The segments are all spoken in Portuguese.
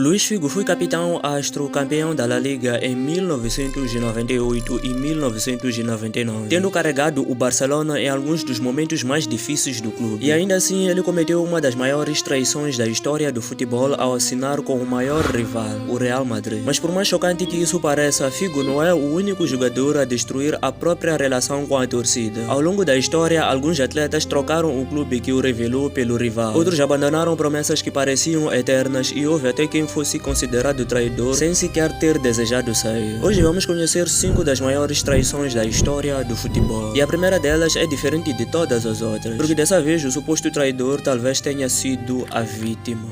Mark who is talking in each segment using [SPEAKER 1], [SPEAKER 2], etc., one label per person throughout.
[SPEAKER 1] Luís Figo foi capitão astro campeão da La Liga em 1998 e 1999, tendo carregado o Barcelona em alguns dos momentos mais difíceis do clube. E ainda assim ele cometeu uma das maiores traições da história do futebol ao assinar com o maior rival, o Real Madrid. Mas por mais chocante que isso pareça, Figo não é o único jogador a destruir a própria relação com a torcida. Ao longo da história, alguns atletas trocaram o clube que o revelou pelo rival. Outros abandonaram promessas que pareciam eternas e houve até quem fosse considerado traidor sem sequer ter desejado sair. Hoje vamos conhecer 5 das maiores traições da história do futebol. E a primeira delas é diferente de todas as outras, porque dessa vez o suposto traidor talvez tenha sido a vítima.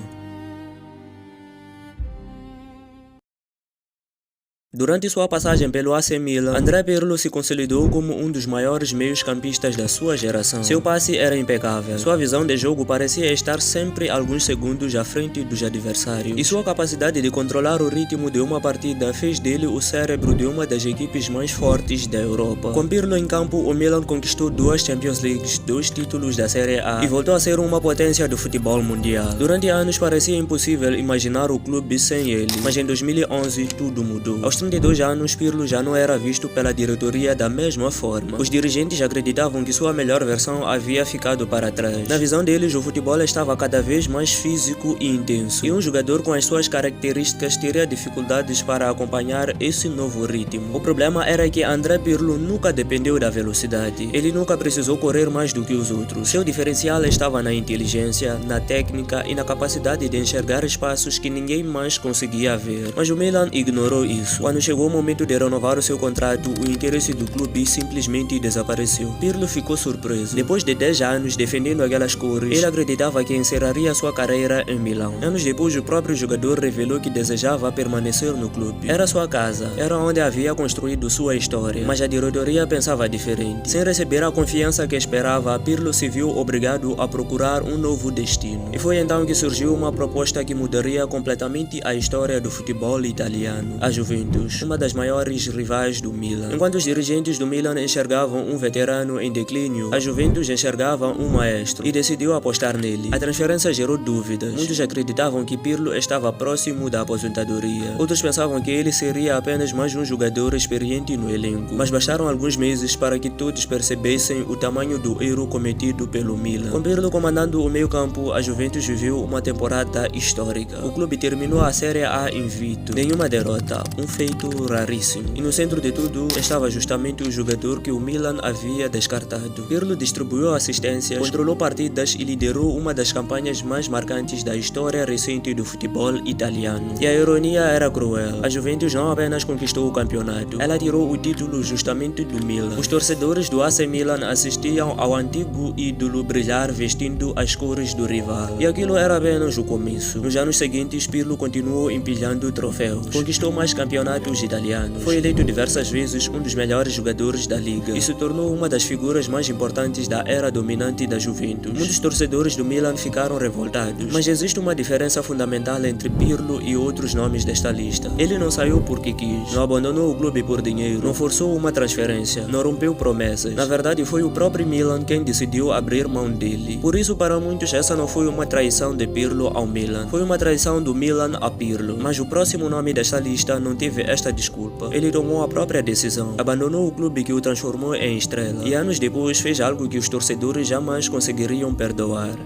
[SPEAKER 1] Durante sua passagem pelo AC Milan, André Pirlo se consolidou como um dos maiores meios-campistas da sua geração. Seu passe era impecável, sua visão de jogo parecia estar sempre alguns segundos à frente dos adversários, e sua capacidade de controlar o ritmo de uma partida fez dele o cérebro de uma das equipes mais fortes da Europa. Com Pirlo em campo, o Milan conquistou 2 Champions Leagues, 2 títulos da Série A e voltou a ser uma potência do futebol mundial. Durante anos parecia impossível imaginar o clube sem ele, mas em 2011 tudo mudou. Aos 32 anos, Pirlo já não era visto pela diretoria da mesma forma. Os dirigentes acreditavam que sua melhor versão havia ficado para trás. Na visão deles, o futebol estava cada vez mais físico e intenso, e um jogador com as suas características teria dificuldades para acompanhar esse novo ritmo. O problema era que André Pirlo nunca dependeu da velocidade. Ele nunca precisou correr mais do que os outros. Seu diferencial estava na inteligência, na técnica e na capacidade de enxergar espaços que ninguém mais conseguia ver. Mas o Milan ignorou isso. Quando chegou o momento de renovar o seu contrato, o interesse do clube simplesmente desapareceu. Pirlo ficou surpreso. Depois de 10 anos defendendo aquelas cores, ele acreditava que encerraria sua carreira em Milão. Anos depois, o próprio jogador revelou que desejava permanecer no clube. Era sua casa, era onde havia construído sua história, mas a diretoria pensava diferente. Sem receber a confiança que esperava, Pirlo se viu obrigado a procurar um novo destino. E foi então que surgiu uma proposta que mudaria completamente a história do futebol italiano: a Juventus, uma das maiores rivais do Milan. Enquanto os dirigentes do Milan enxergavam um veterano em declínio, a Juventus enxergava um maestro e decidiu apostar nele. A transferência gerou dúvidas. Muitos acreditavam que Pirlo estava próximo da aposentadoria. Outros pensavam que ele seria apenas mais um jogador experiente no elenco. Mas bastaram alguns meses para que todos percebessem o tamanho do erro cometido pelo Milan. Com Pirlo comandando o meio-campo, a Juventus viveu uma temporada histórica. O clube terminou a Série A invicto, nenhuma derrota, um feito raríssimo. E no centro de tudo estava justamente o jogador que o Milan havia descartado. Pirlo distribuiu assistências, controlou partidas e liderou uma das campanhas mais marcantes da história recente do futebol italiano. E a ironia era cruel. A Juventus não apenas conquistou o campeonato, ela tirou o título justamente do Milan. Os torcedores do AC Milan assistiam ao antigo ídolo brilhar vestindo as cores do rival. E aquilo era apenas o começo. Nos anos seguintes, Pirlo continuou empilhando troféus. Conquistou mais campeonatos italianos. Foi eleito diversas vezes um dos melhores jogadores da liga e se tornou uma das figuras mais importantes da era dominante da Juventus. Muitos torcedores do Milan ficaram revoltados, mas existe uma diferença fundamental entre Pirlo e outros nomes desta lista. Ele não saiu porque quis, não abandonou o clube por dinheiro, não forçou uma transferência, não rompeu promessas. Na verdade, foi o próprio Milan quem decidiu abrir mão dele. Por isso, para muitos, essa não foi uma traição de Pirlo ao Milan, foi uma traição do Milan a Pirlo. Mas o próximo nome desta lista não teve esta desculpa. Ele tomou a própria decisão, abandonou o clube que o transformou em estrela e anos depois fez algo que os torcedores jamais conseguiriam perdoar.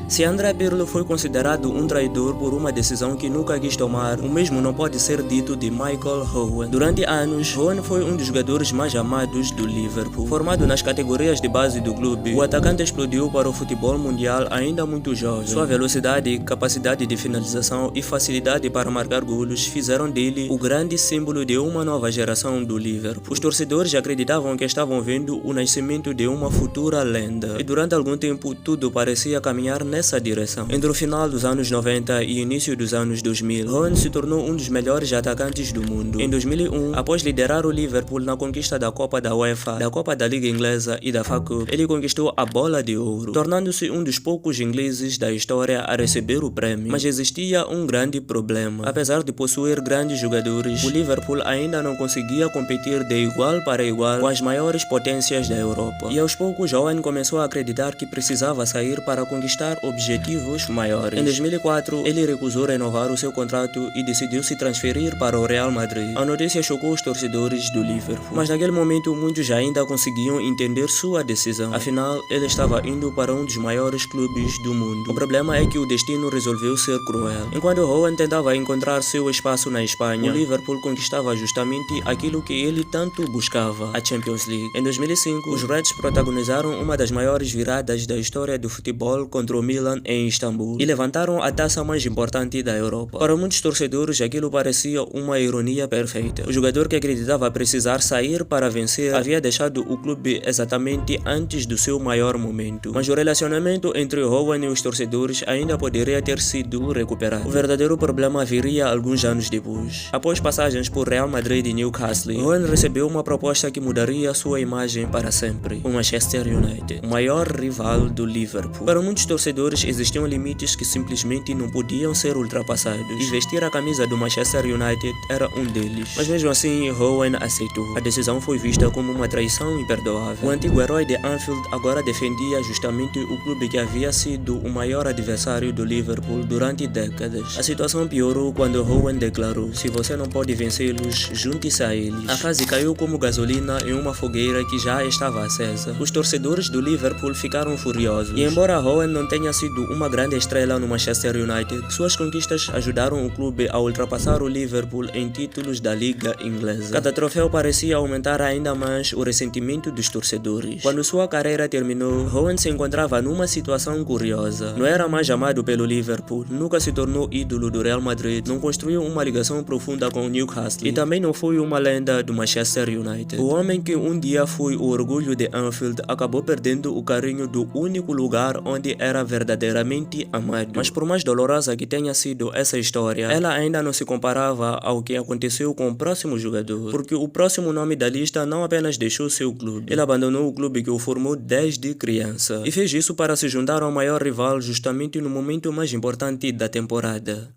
[SPEAKER 1] Se André Pirlo foi considerado um traidor por uma decisão que nunca quis tomar, o mesmo não pode ser dito de Michael Owen. Durante anos, Owen foi um dos jogadores mais amados do Liverpool. Formado nas categorias de base do clube, o atacante explodiu para o futebol mundial ainda muito jovem. Sua velocidade, capacidade de finalização e facilidade para marcar golos fizeram dele o grande símbolo de uma nova geração do Liverpool. Os torcedores acreditavam que estavam vendo o nascimento de uma futura lenda, e durante algum tempo tudo parecia caminhar nessa direção. Entre o final dos anos 90 e início dos anos 2000, Owen se tornou um dos melhores atacantes do mundo. Em 2001, após liderar o Liverpool na conquista da Copa da UEFA, da Copa da Liga Inglesa e da FA Cup, ele conquistou a Bola de Ouro, tornando-se um dos poucos ingleses da história a receber o prêmio. Mas existia um grande problema. Apesar de possuir grandes jogadores, o Liverpool ainda não conseguia competir de igual para igual com as maiores potências da Europa. E aos poucos, Owen começou a acreditar que precisava sair para conquistar objetivos maiores. Em 2004, ele recusou renovar o seu contrato e decidiu se transferir para o Real Madrid. A notícia chocou os torcedores do Liverpool, mas naquele momento muitos ainda conseguiam entender sua decisão. Afinal, ele estava indo para um dos maiores clubes do mundo. O problema é que o destino resolveu ser cruel. Enquanto Owen tentava encontrar seu espaço na Espanha, o Liverpool conquistava justamente aquilo que ele tanto buscava, a Champions League. Em 2005, os Reds protagonizaram uma das maiores viradas da história do futebol contra o Milan em Istambul e levantaram a taça mais importante da Europa. Para muitos torcedores, aquilo parecia uma ironia perfeita. O jogador que acreditava precisar sair para vencer havia deixado o clube exatamente antes do seu maior momento. Mas o relacionamento entre Owen e os torcedores ainda poderia ter sido recuperado. O verdadeiro problema viria alguns anos depois. Após passagens por Real Madrid e Newcastle, Owen recebeu uma proposta que mudaria sua imagem para sempre: o Manchester United, o maior rival do Liverpool. Para muitos torcedores existiam limites que simplesmente não podiam ser ultrapassados, e vestir a camisa do Manchester United era um deles. Mas mesmo assim, Owen aceitou. A decisão foi vista como uma traição imperdoável. O antigo herói de Anfield agora defendia justamente o clube que havia sido o maior adversário do Liverpool durante décadas. A situação piorou quando Owen declarou: se você não pode vencê-los, junte-se a eles. A frase caiu como gasolina em uma fogueira que já estava acesa. Os torcedores do Liverpool ficaram furiosos. E embora Owen não tenha sido uma grande estrela no Manchester United, suas conquistas ajudaram o clube a ultrapassar o Liverpool em títulos da Liga Inglesa. Cada troféu parecia aumentar ainda mais o ressentimento dos torcedores. Quando sua carreira terminou, Owen se encontrava numa situação curiosa. Não era mais amado pelo Liverpool, nunca se tornou ídolo do Real Madrid, não construiu uma ligação profunda com o Newcastle e também não foi uma lenda do Manchester United. O homem que um dia foi o orgulho de Anfield acabou perdendo o carinho do único lugar onde era verdadeiramente amado. Mas por mais dolorosa que tenha sido essa história, ela ainda não se comparava ao que aconteceu com o próximo jogador, porque o próximo nome da lista não apenas deixou seu clube, ele abandonou o clube que o formou desde criança e fez isso para se juntar ao maior rival justamente no momento mais importante da temporada.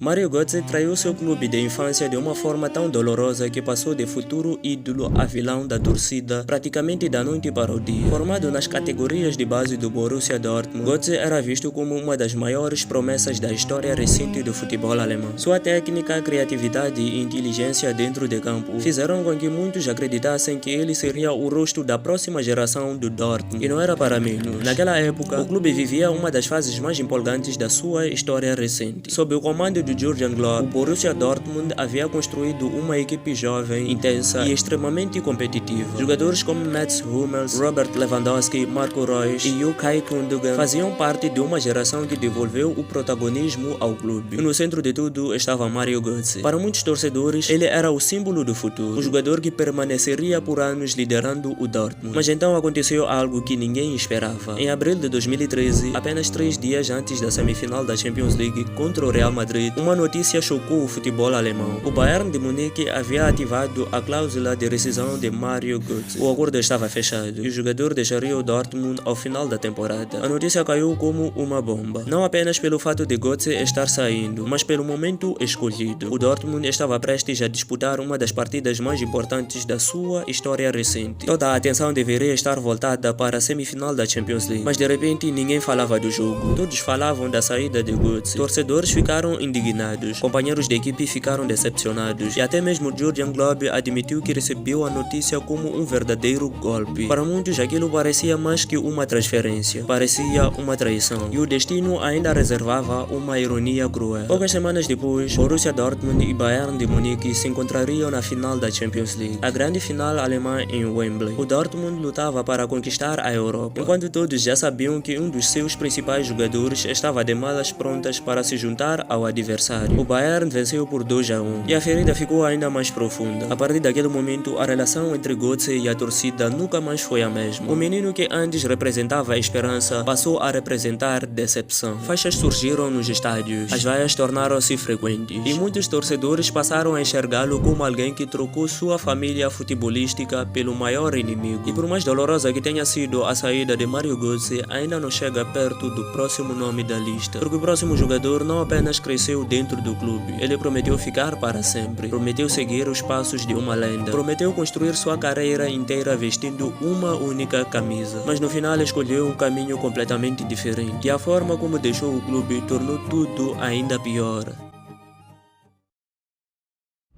[SPEAKER 1] Mario Götze traiu seu clube de infância de uma forma tão dolorosa que passou de futuro ídolo a vilão da torcida praticamente da noite para o dia. Formado nas categorias de base do Borussia Dortmund, Götze era visto como uma das maiores promessas da história recente do futebol alemão. Sua técnica, criatividade e inteligência dentro de campo fizeram com que muitos acreditassem que ele seria o rosto da próxima geração do Dortmund, e não era para menos. Naquela época, o clube vivia uma das fases mais empolgantes da sua história recente. Sob o comando de Jürgen Klopp, o Borussia Dortmund havia construído uma equipe jovem, intensa e extremamente competitiva. Jogadores como Mats Hummels, Robert Lewandowski, Marco Reus e Ilkay Gündogan faziam parte de uma geração que devolveu o protagonismo ao clube. E no centro de tudo estava Mario Götze. Para muitos torcedores, ele era o símbolo do futuro, o jogador que permaneceria por anos liderando o Dortmund. Mas então aconteceu algo que ninguém esperava. Em abril de 2013, apenas 3 dias antes da semifinal da Champions League contra o Real Madrid, uma notícia chocou o futebol alemão. O Bayern de Munique havia ativado a cláusula de rescisão de Mario Götze. O acordo estava fechado e o jogador deixaria o Dortmund ao final da temporada. A notícia caiu como uma bomba, não apenas pelo fato de Götze estar saindo, mas pelo momento escolhido. O Dortmund estava prestes a disputar uma das partidas mais importantes da sua história recente. Toda a atenção deveria estar voltada para a semifinal da Champions League, mas de repente ninguém falava do jogo. Todos falavam da saída de Götze. Torcedores ficaram indignados. Companheiros de equipe ficaram decepcionados e até mesmo Jürgen Klopp admitiu que recebeu a notícia como um verdadeiro golpe. Para muitos aquilo parecia mais que uma transferência, parecia uma traição, e o destino ainda reservava uma ironia cruel. Poucas semanas depois, Borussia Dortmund e Bayern de Munique se encontrariam na final da Champions League, a grande final alemã em Wembley. O Dortmund lutava para conquistar a Europa, enquanto todos já sabiam que um dos seus principais jogadores estava de malas prontas para se juntar ao adversário. O Bayern venceu por 2-1 e a ferida ficou ainda mais profunda. A partir daquele momento, a relação entre Götze e a torcida nunca mais foi a mesma. O menino que antes representava a esperança passou a representar decepção. Faixas surgiram nos estádios, as vaias tornaram-se frequentes e muitos torcedores passaram a enxergá-lo como alguém que trocou sua família futebolística pelo maior inimigo. E por mais dolorosa que tenha sido a saída de Mario Götze, ainda não chega perto do próximo nome da lista, porque o próximo jogador não apenas cresceu prometeu dentro do clube. Ele prometeu ficar para sempre, prometeu seguir os passos de uma lenda, prometeu construir sua carreira inteira vestindo uma única camisa. Mas no final escolheu um caminho completamente diferente, e a forma como deixou o clube tornou tudo ainda pior.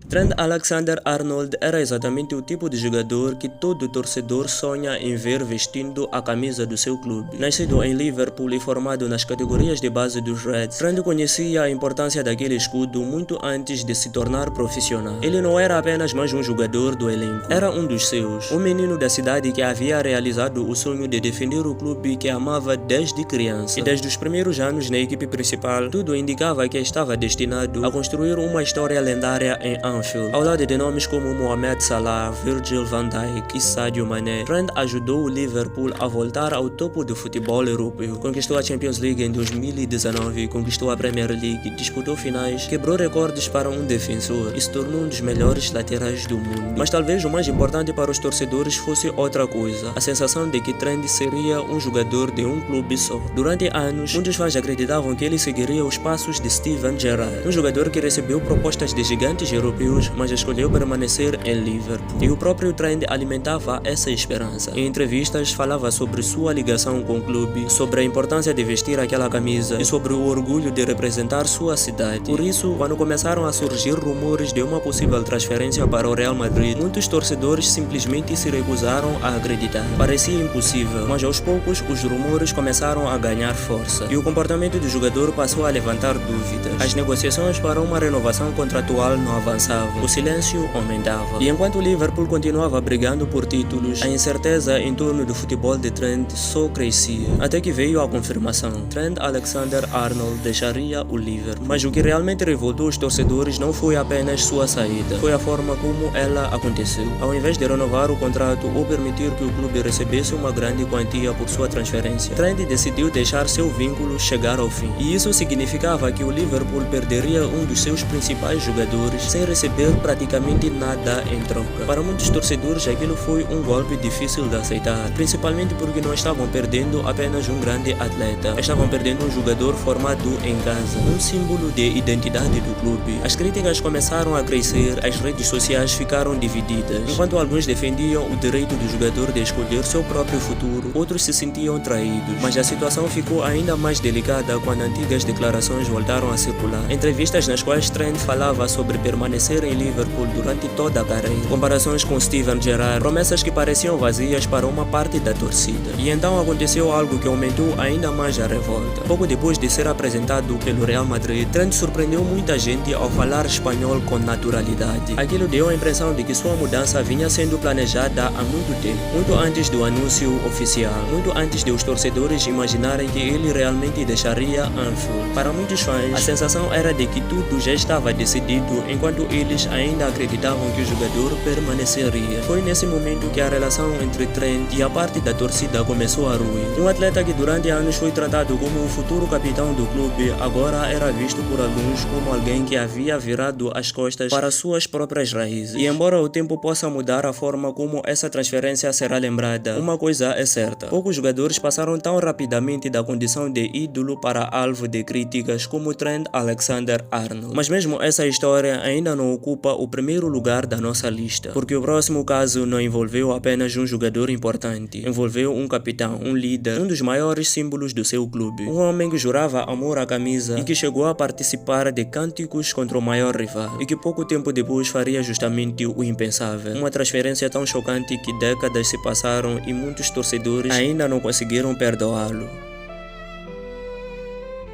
[SPEAKER 1] Trent Alexander-Arnold era exatamente o tipo de jogador que todo torcedor sonha em ver vestindo a camisa do seu clube. Nascido em Liverpool e formado nas categorias de base dos Reds, Trent conhecia a importância daquele escudo muito antes de se tornar profissional. Ele não era apenas mais um jogador do elenco, era um dos seus. Um menino da cidade que havia realizado o sonho de defender o clube que amava desde criança. E desde os primeiros anos na equipe principal, tudo indicava que estava destinado a construir uma história lendária em Anfield. Ao lado de nomes como Mohamed Salah, Virgil van Dijk e Sadio Mané, Trent ajudou o Liverpool a voltar ao topo do futebol europeu. Conquistou a Champions League em 2019, conquistou a Premier League, disputou finais, quebrou recordes para um defensor e se tornou um dos melhores laterais do mundo. Mas talvez o mais importante para os torcedores fosse outra coisa, a sensação de que Trent seria um jogador de um clube só. Durante anos, muitos fãs acreditavam que ele seguiria os passos de Steven Gerrard, um jogador que recebeu propostas de gigantes europeus, mas escolheu permanecer em Liverpool. E o próprio Trent alimentava essa esperança. Em entrevistas falava sobre sua ligação com o clube, sobre a importância de vestir aquela camisa e sobre o orgulho de representar sua cidade. Por isso, quando começaram a surgir rumores de uma possível transferência para o Real Madrid, muitos torcedores simplesmente se recusaram a acreditar. Parecia impossível, mas aos poucos os rumores começaram a ganhar força e o comportamento do jogador passou a levantar dúvidas. As negociações para uma renovação contratual não avançavam. O silêncio aumentava. E enquanto o Liverpool continuava brigando por títulos, a incerteza em torno do futebol de Trent só crescia. Até que veio a confirmação. Trent Alexander-Arnold deixaria o Liverpool. Mas o que realmente revoltou os torcedores não foi apenas sua saída, foi a forma como ela aconteceu. Ao invés de renovar o contrato ou permitir que o clube recebesse uma grande quantia por sua transferência, Trent decidiu deixar seu vínculo chegar ao fim. E isso significava que o Liverpool perderia um dos seus principais jogadores sem receber praticamente nada em troca. Para muitos torcedores aquilo foi um golpe difícil de aceitar, principalmente porque não estavam perdendo apenas um grande atleta, estavam perdendo um jogador formado em casa, um símbolo de identidade do clube. As críticas começaram a crescer, as redes sociais ficaram divididas. Enquanto alguns defendiam o direito do jogador de escolher seu próprio futuro, outros se sentiam traídos. Mas a situação ficou ainda mais delicada quando antigas declarações voltaram a circular. Entrevistas nas quais Trent falava sobre permanecer em Liverpool durante toda a carreira, comparações com Steven Gerrard, promessas que pareciam vazias para uma parte da torcida. E então aconteceu algo que aumentou ainda mais a revolta. Pouco depois de ser apresentado pelo Real Madrid, Trent surpreendeu muita gente ao falar espanhol com naturalidade. Aquilo deu a impressão de que sua mudança vinha sendo planejada há muito tempo, muito antes do anúncio oficial, muito antes de os torcedores imaginarem que ele realmente deixaria Anfield. Para muitos fãs, a sensação era de que tudo já estava decidido, enquanto eles ainda acreditavam que o jogador permaneceria. Foi nesse momento que a relação entre Trent e a parte da torcida começou a ruir. Um atleta que durante anos foi tratado como o futuro capitão do clube, agora era visto por alguns como alguém que havia virado as costas para suas próprias raízes. E embora o tempo possa mudar a forma como essa transferência será lembrada, uma coisa é certa: poucos jogadores passaram tão rapidamente da condição de ídolo para alvo de críticas como Trent Alexander-Arnold. Mas mesmo essa história ainda não ocupa o primeiro lugar da nossa lista, porque o próximo caso não envolveu apenas um jogador importante, envolveu um capitão, um líder, um dos maiores símbolos do seu clube, um homem que jurava amor à camisa e que chegou a participar de cânticos contra o maior rival, e que pouco tempo depois faria justamente o impensável, uma transferência tão chocante que décadas se passaram e muitos torcedores ainda não conseguiram perdoá-lo.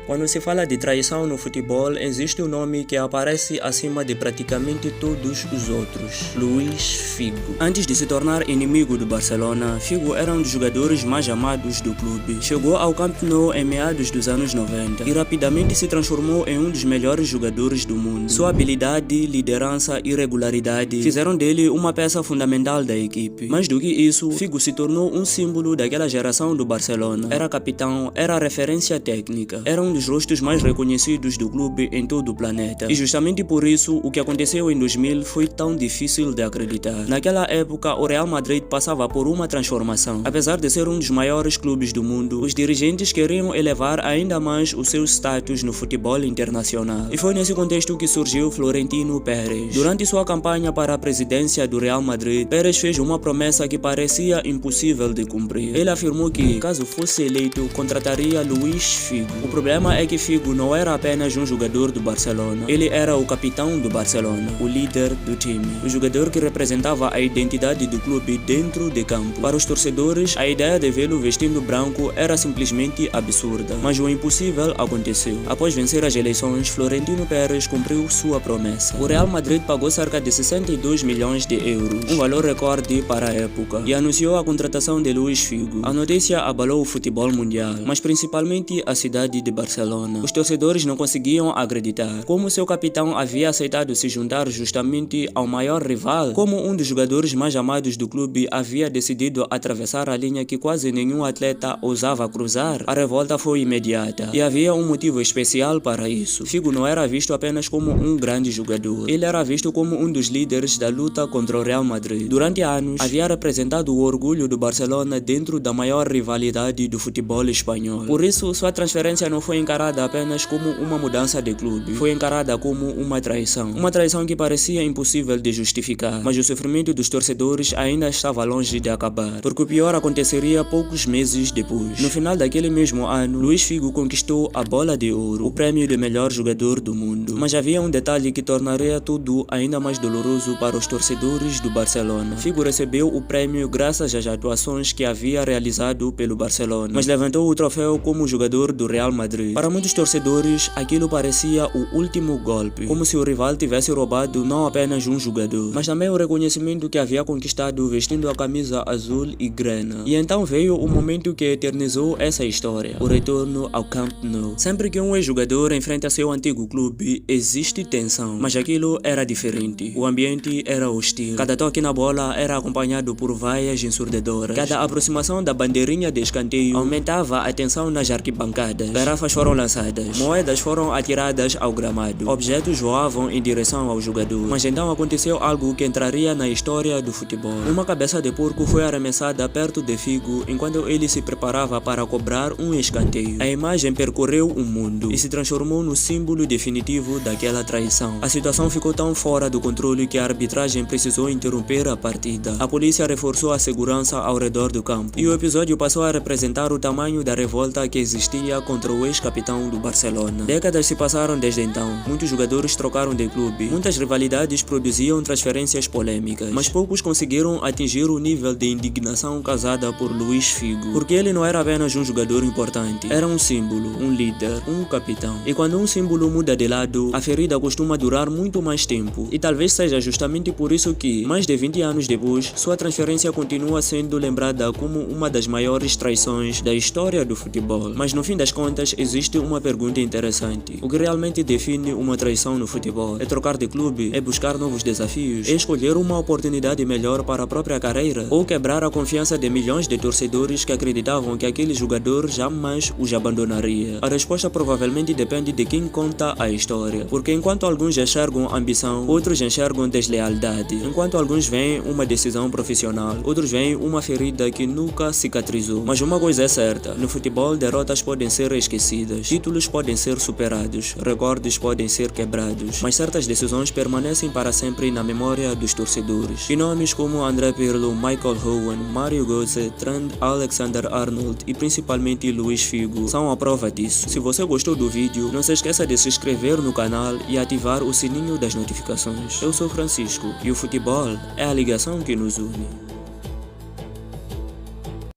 [SPEAKER 1] Quando se fala de traição no futebol, existe um nome que aparece acima de praticamente todos os outros: Luís Figo. Antes de se tornar inimigo do Barcelona, Figo era um dos jogadores mais amados do clube. Chegou ao Camp Nou em meados dos anos 90 e rapidamente se transformou em um dos melhores jogadores do mundo. Sua habilidade, liderança e regularidade fizeram dele uma peça fundamental da equipe. Mais do que isso, Figo se tornou um símbolo daquela geração do Barcelona. Era capitão, era referência técnica, era um dos rostos mais reconhecidos do clube em todo o planeta. E justamente por isso, o que aconteceu em 2000 foi tão difícil de acreditar. Naquela época, o Real Madrid passava por uma transformação. Apesar de ser um dos maiores clubes do mundo, os dirigentes queriam elevar ainda mais o seu status no futebol internacional. E foi nesse contexto que surgiu Florentino Pérez. Durante sua campanha para a presidência do Real Madrid, Pérez fez uma promessa que parecia impossível de cumprir. Ele afirmou que, caso fosse eleito, contrataria Luís Figo. O problema é que Figo não era apenas um jogador do Barcelona. Ele era o capitão do Barcelona, o líder do time, o jogador que representava a identidade do clube dentro de campo. Para os torcedores, a ideia de vê-lo vestindo branco era simplesmente absurda. Mas o impossível aconteceu. Após vencer as eleições, Florentino Pérez cumpriu sua promessa. O Real Madrid pagou cerca de 62 milhões de euros, um valor recorde para a época, e anunciou a contratação de Luís Figo. A notícia abalou o futebol mundial, mas principalmente a cidade de Barcelona. Os torcedores não conseguiam acreditar. Como seu capitão havia aceitado se juntar justamente ao maior rival, como um dos jogadores mais amados do clube havia decidido atravessar a linha que quase nenhum atleta ousava cruzar, a revolta foi imediata. E havia um motivo especial para isso. Figo não era visto apenas como um grande jogador. Ele era visto como um dos líderes da luta contra o Real Madrid. Durante anos, havia representado o orgulho do Barcelona dentro da maior rivalidade do futebol espanhol. Por isso, sua transferência não foi encarada apenas como uma mudança de clube. Foi encarada como uma traição. Uma traição que parecia impossível de justificar. Mas o sofrimento dos torcedores ainda estava longe de acabar, porque o pior aconteceria poucos meses depois. No final daquele mesmo ano, Luís Figo conquistou a Bola de Ouro, o prêmio de melhor jogador do mundo. Mas havia um detalhe que tornaria tudo ainda mais doloroso para os torcedores do Barcelona. Figo recebeu o prêmio graças às atuações que havia realizado pelo Barcelona, mas levantou o troféu como jogador do Real Madrid. Para muitos torcedores, aquilo parecia o último golpe, como se o rival tivesse roubado não apenas um jogador, mas também o reconhecimento que havia conquistado vestindo a camisa azul e grana. E então veio o momento que eternizou essa história, o retorno ao Camp Nou. Sempre que um ex-jogador enfrenta seu antigo clube, existe tensão, mas aquilo era diferente. O ambiente era hostil. Cada toque na bola era acompanhado por vaias ensurdedoras. Cada aproximação da bandeirinha de escanteio aumentava a tensão nas arquibancadas. Garrafas foram lançadas, moedas foram atiradas ao gramado, objetos voavam em direção ao jogador. Mas então aconteceu algo que entraria na história do futebol. Uma cabeça de porco foi arremessada perto de Figo enquanto ele se preparava para cobrar um escanteio. A imagem percorreu o mundo e se transformou no símbolo definitivo daquela traição. A situação ficou tão fora do controle que a arbitragem precisou interromper a partida. A polícia reforçou a segurança ao redor do campo e o episódio passou a representar o tamanho da revolta que existia contra o ex-capitão do Barcelona. Décadas se passaram desde então. Muitos jogadores trocaram de clube. Muitas rivalidades produziam transferências polêmicas, mas poucos conseguiram atingir o nível de indignação causada por Luís Figo, porque ele não era apenas um jogador importante, era um símbolo, um líder, um capitão. E quando um símbolo muda de lado, a ferida costuma durar muito mais tempo. E talvez seja justamente por isso que, mais de 20 anos depois, sua transferência continua sendo lembrada como uma das maiores traições da história do futebol. Mas no fim das contas, existe uma pergunta interessante. O que realmente define uma traição no futebol? É trocar de clube? É buscar novos desafios? É escolher uma oportunidade melhor para a própria carreira? Ou quebrar a confiança de milhões de torcedores que acreditavam que aquele jogador jamais os abandonaria? A resposta provavelmente depende de quem conta a história, porque enquanto alguns enxergam ambição, outros enxergam deslealdade. Enquanto alguns veem uma decisão profissional, outros veem uma ferida que nunca cicatrizou. Mas uma coisa é certa, no futebol derrotas podem ser esquecidas, títulos podem ser superados, recordes podem ser quebrados, mas certas decisões permanecem para sempre na memória dos torcedores. E nomes como André Pirlo, Michael Owen, Mario Götze, Trent Alexander-Arnold e principalmente Luís Figo são a prova disso. Se você gostou do vídeo, não se esqueça de se inscrever no canal e ativar o sininho das notificações. Eu sou Francisco e o futebol é a ligação que nos une.